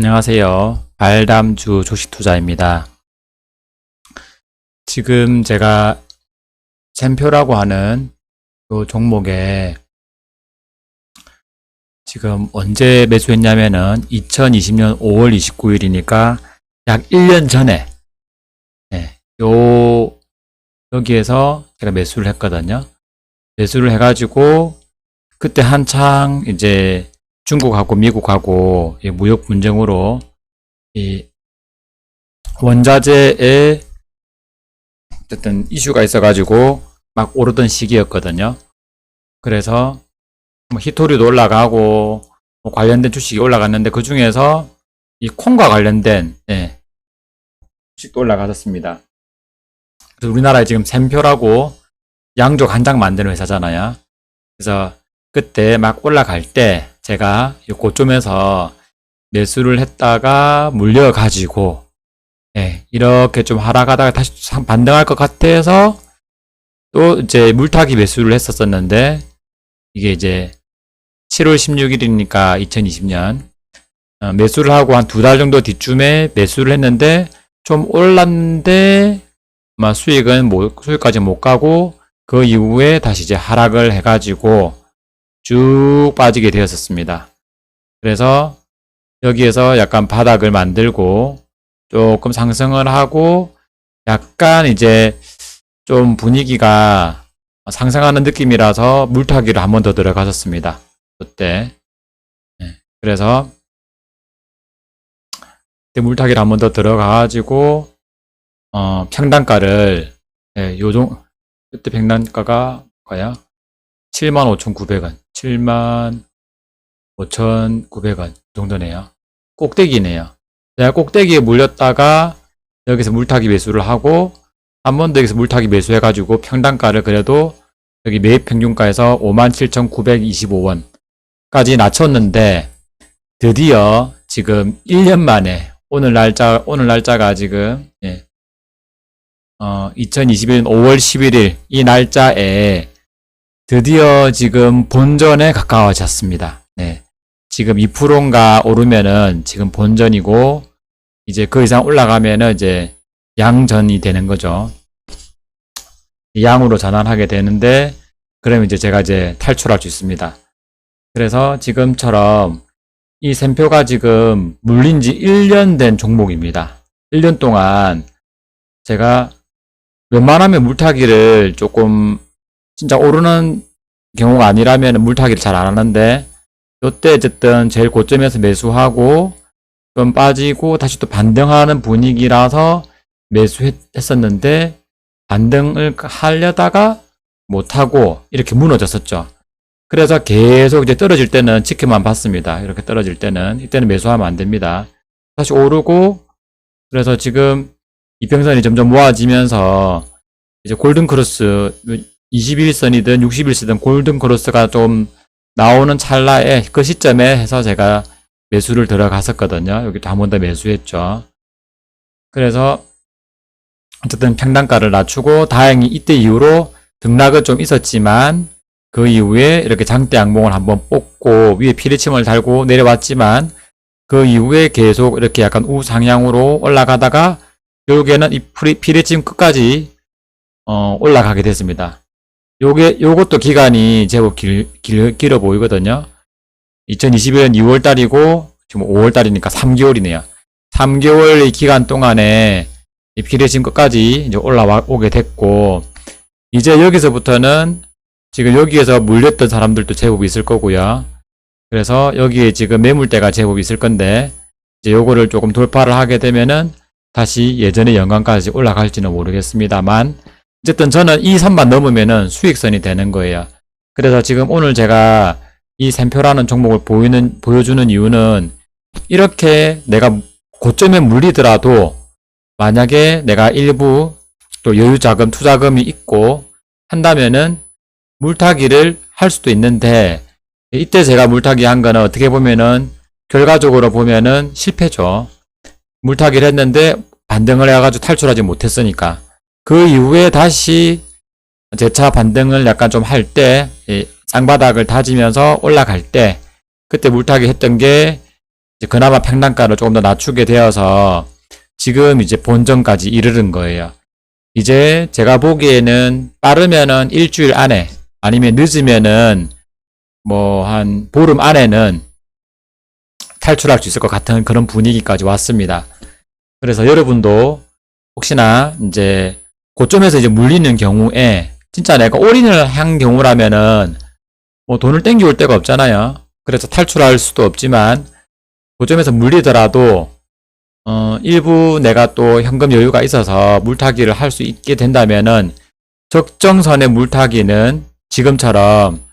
안녕하세요. 발담주 주식투자입니다. 지금 제가 샘표라고 하는 그 종목에 지금 언제 매수했냐면은 2020년 5월 29일이니까 약 1년 전에 여기에서 제가 매수를 했거든요. 매수를 해가지고 그때 한창 이제 중국하고 미국하고 무역 분쟁으로 이 원자재에 어쨌든 이슈가 있어가지고 막 오르던 시기였거든요. 그래서 뭐 히토리도 올라가고 뭐 관련된 주식이 올라갔는데 그 중에서 이 콩과 관련된 주식도 올라갔었습니다. 그래서 우리나라에 지금 샘표라고 양조 간장 만드는 회사잖아요. 그래서 그때 막 올라갈 때 제가 이 고점에서 매수를 했다가 물려가지고 이렇게 좀 하락하다가 다시 반등할 것 같아서 또 이제 물타기 매수를 했었는데 이게 이제 7월 16일이니까 2020년 매수를 하고 한 2달 정도 뒤쯤에 매수를 했는데 좀 올랐는데 아마 수익까지 못 가고 그 이후에 다시 이제 하락을 해가지고 쭉 빠지게 되었었습니다. 그래서 여기에서 약간 바닥을 만들고 조금 상승을 하고 약간 이제 좀 분위기가 상승하는 느낌이라서 물타기를 한 번 더 들어갔었습니다. 그때. 그래서 그때 물타기를 한 번 더 들어가가지고 평단가를 그때 평단가가 뭐야? 75,900원, 75,900원 정도네요. 꼭대기네요. 내가 꼭대기에 물렸다가 여기서 물타기 매수를 하고 한 번 더 여기서 물타기 매수해가지고 평단가를 그래도 여기 매입 평균가에서 57,925원까지 낮췄는데 드디어 지금 1년 만에 오늘 날짜가 지금 2021년 5월 11일 이 날짜에 드디어 지금 본전에 가까워졌습니다. 지금 2%인가 오르면은 지금 본전이고 이제 그 이상 올라가면은 이제 양전이 되는 거죠. 양으로 전환하게 되는데 그러면 이제 제가 이제 탈출할 수 있습니다. 그래서 지금처럼 이 샘표가 지금 물린 지 1년 된 종목입니다. 1년 동안 제가 웬만하면 물타기를 조금 진짜 오르는 경우가 아니라면 물타기를 잘 안 하는데 요때 어쨌든 제일 고점에서 매수하고 좀 빠지고 다시 또 반등하는 분위기라서 매수했었는데 반등을 하려다가 못하고 이렇게 무너졌었죠. 그래서 계속 이제 떨어질 때는 지켜만 봤습니다. 이렇게 떨어질 때는 이때는 매수하면 안 됩니다. 다시 오르고 그래서 지금 이평선이 점점 모아지면서 이제 골든크로스 21선이든 60일선이든 골든크로스가 좀 나오는 찰나에 그 시점에 해서 제가 매수를 들어갔었거든요. 여기도 한 번 더 매수했죠. 그래서 어쨌든 평단가를 낮추고 다행히 이때 이후로 등락은 좀 있었지만 그 이후에 이렇게 장대 양봉을 한번 뽑고 위에 피리침을 달고 내려왔지만 그 이후에 계속 이렇게 약간 우상향으로 올라가다가 결국에는 이 피리침 끝까지 올라가게 됐습니다. 요것도 기간이 제법 길어 보이거든요. 2021년 2월 달이고 지금 5월 달이니까 3개월이네요. 3개월의 기간 동안에 이 피레심 끝까지 이제 올라오게 됐고 이제 여기서부터는 지금 여기에서 물렸던 사람들도 제법 있을 거고요. 그래서 여기에 지금 매물대가 제법 있을 건데 이제 요거를 조금 돌파를 하게 되면은 다시 예전의 연간까지 올라갈지는 모르겠습니다만 어쨌든 저는 이 선만 넘으면은 수익선이 되는 거예요. 그래서 지금 오늘 제가 이 샘표라는 종목을 보여주는 이유는 이렇게 내가 고점에 물리더라도 만약에 내가 일부 또 여유자금, 투자금이 있고 한다면은 물타기를 할 수도 있는데 이때 제가 물타기 한 거는 어떻게 보면은 결과적으로 보면은 실패죠. 물타기를 했는데 반등을 해가지고 탈출하지 못했으니까 그 이후에 다시 재차 반등을 약간 좀 할 때 쌍바닥을 다지면서 올라갈 때 그때 물타기 했던 게 이제 그나마 평단가를 조금 더 낮추게 되어서 지금 이제 본전까지 이르는 거예요. 이제 제가 보기에는 빠르면은 일주일 안에 아니면 늦으면은 뭐 한 보름 안에는 탈출할 수 있을 것 같은 그런 분위기까지 왔습니다. 그래서 여러분도 혹시나 이제 고점에서 이제 물리는 경우에 진짜 내가 올인을 한 경우라면은 뭐 돈을 땡겨올 데가 없잖아요. 그래서 탈출할 수도 없지만 고점에서 물리더라도 일부 내가 또 현금 여유가 있어서 물타기를 할 수 있게 된다면은 적정선의 물타기는 지금처럼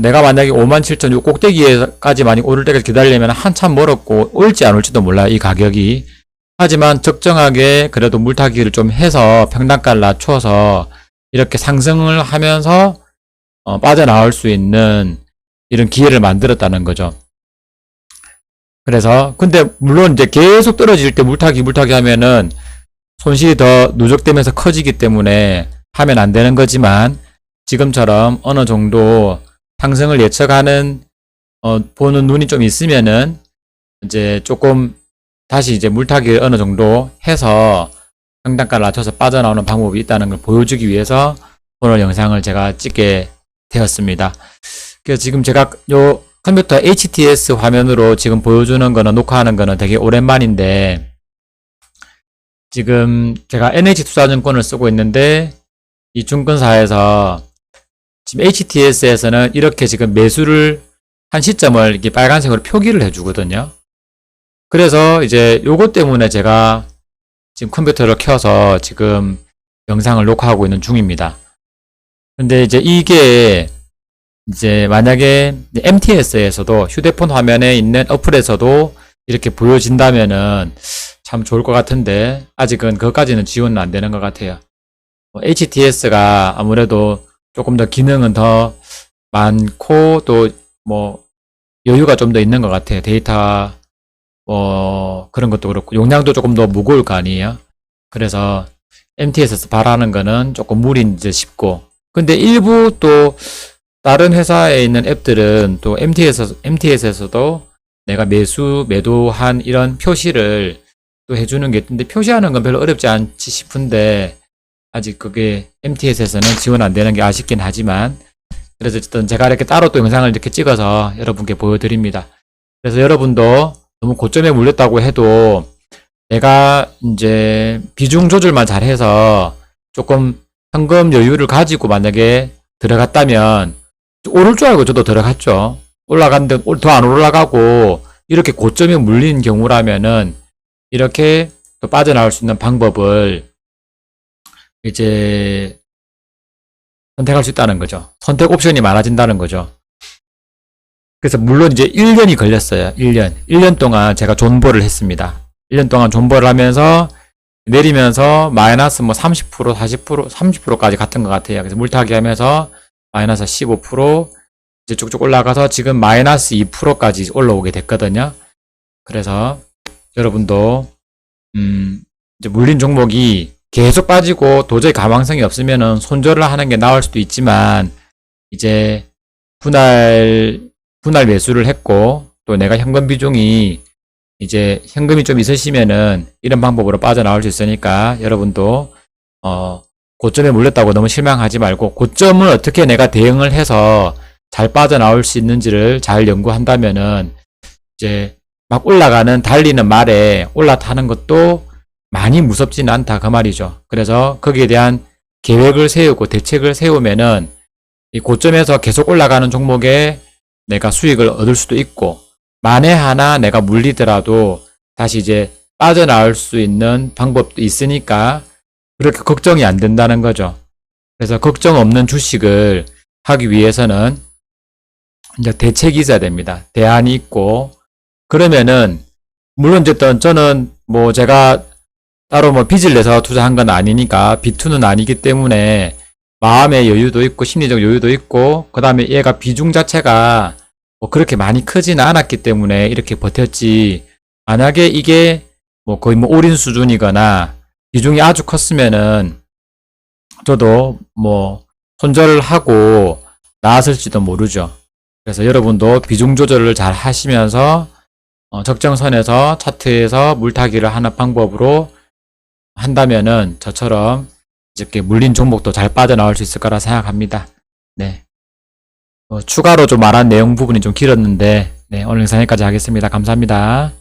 내가 만약에 57,000 꼭대기에까지 만약 오를 때까지 기다리려면 한참 멀었고 올지 안 올지도 몰라요. 이 가격이. 하지만 적정하게 그래도 물타기를 좀 해서 평단가를 낮춰서 이렇게 상승을 하면서 빠져나올 수 있는 이런 기회를 만들었다는 거죠. 그래서 근데 물론 이제 계속 떨어질 때 물타기 하면은 손실이 더 누적되면서 커지기 때문에 하면 안 되는 거지만 지금처럼 어느 정도 상승을 예측하는 보는 눈이 좀 있으면은 이제 조금 다시 이제 물타기를 어느 정도 해서 평단가를 낮춰서 빠져나오는 방법이 있다는 걸 보여주기 위해서 오늘 영상을 제가 찍게 되었습니다. 그래서 지금 제가 요 컴퓨터 HTS 화면으로 지금 보여주는 거는 녹화하는 거는 되게 오랜만인데 지금 제가 NH투자증권을 쓰고 있는데 이 증권사에서 지금 HTS에서는 이렇게 지금 매수를 한 시점을 이렇게 빨간색으로 표기를 해주거든요. 그래서 이제 요것 때문에 제가 지금 컴퓨터를 켜서 지금 영상을 녹화하고 있는 중입니다. 근데 이제 이게 이제 만약에 MTS에서도 휴대폰 화면에 있는 어플에서도 이렇게 보여진다면은 참 좋을 것 같은데 아직은 그것까지는 지원은 안 되는 것 같아요. HTS가 아무래도 조금 더 기능은 더 많고 또 뭐 여유가 좀 더 있는 것 같아요. 데이터 그런 것도 그렇고 용량도 조금 더 무거울 거 아니에요. 그래서 MTS에서 바라는 거는 조금 무리인 듯 싶고 근데 일부 또 다른 회사에 있는 앱들은 또 MTS에서도 내가 매도한 이런 표시를 또 해주는 게 있는데 표시하는 건 별로 어렵지 않지 싶은데 아직 그게 MTS에서는 지원 안 되는 게 아쉽긴 하지만 그래서 어쨌든 제가 이렇게 따로 또 영상을 이렇게 찍어서 여러분께 보여드립니다. 그래서 여러분도 너무 고점에 물렸다고 해도 내가 이제 비중 조절만 잘해서 조금 현금 여유를 가지고 만약에 들어갔다면 오를 줄 알고 저도 들어갔죠. 올라갔는데 더 안 올라가고 이렇게 고점에 물린 경우라면은 이렇게 또 빠져나올 수 있는 방법을 이제 선택할 수 있다는 거죠. 선택 옵션이 많아진다는 거죠. 그래서 물론 이제 1년이 걸렸어요. 1년 동안 제가 존버를 했습니다. 1년 동안 존버를 하면서 내리면서 마이너스 뭐 30%, 40%, 30%까지 갔던 것 같아요. 그래서 물타기 하면서 마이너스 15% 이제 쭉쭉 올라가서 지금 마이너스 2%까지 올라오게 됐거든요. 그래서 여러분도 이제 물린 종목이 계속 빠지고 도저히 가망성이 없으면은 손절을 하는 게 나을 수도 있지만 이제 분할 매수를 했고 또 내가 현금 비중이 이제 현금이 좀 있으시면은 이런 방법으로 빠져나올 수 있으니까 여러분도 고점에 물렸다고 너무 실망하지 말고 고점을 어떻게 내가 대응을 해서 잘 빠져나올 수 있는지를 잘 연구한다면은 이제 막 올라가는 달리는 말에 올라타는 것도 많이 무섭지는 않다 그 말이죠. 그래서 거기에 대한 계획을 세우고 대책을 세우면은 이 고점에서 계속 올라가는 종목에 내가 수익을 얻을 수도 있고 만에 하나 내가 물리더라도 다시 이제 빠져나올 수 있는 방법도 있으니까 그렇게 걱정이 안 된다는 거죠. 그래서 걱정 없는 주식을 하기 위해서는 이제 대책이 있어야 됩니다. 대안이 있고 그러면은 물론 어쨌든 저는 뭐 제가 따로 뭐 빚을 내서 투자한 건 아니니까 B2는 아니기 때문에 마음의 여유도 있고 심리적 여유도 있고 그 다음에 얘가 비중 자체가 뭐 그렇게 많이 크지는 않았기 때문에 이렇게 버텼지 만약에 이게 뭐 거의 뭐 올인 수준이거나 비중이 아주 컸으면은 저도 뭐 손절을 하고 나왔을지도 모르죠. 그래서 여러분도 비중 조절을 잘 하시면서 적정선에서 차트에서 물타기를 하는 방법으로 한다면은 저처럼 이렇게 물린 종목도 잘 빠져나올 수 있을 거라 생각합니다. 네. 추가로 좀 말한 내용 부분이 좀 길었는데, 네, 오늘 영상 여기까지 하겠습니다. 감사합니다.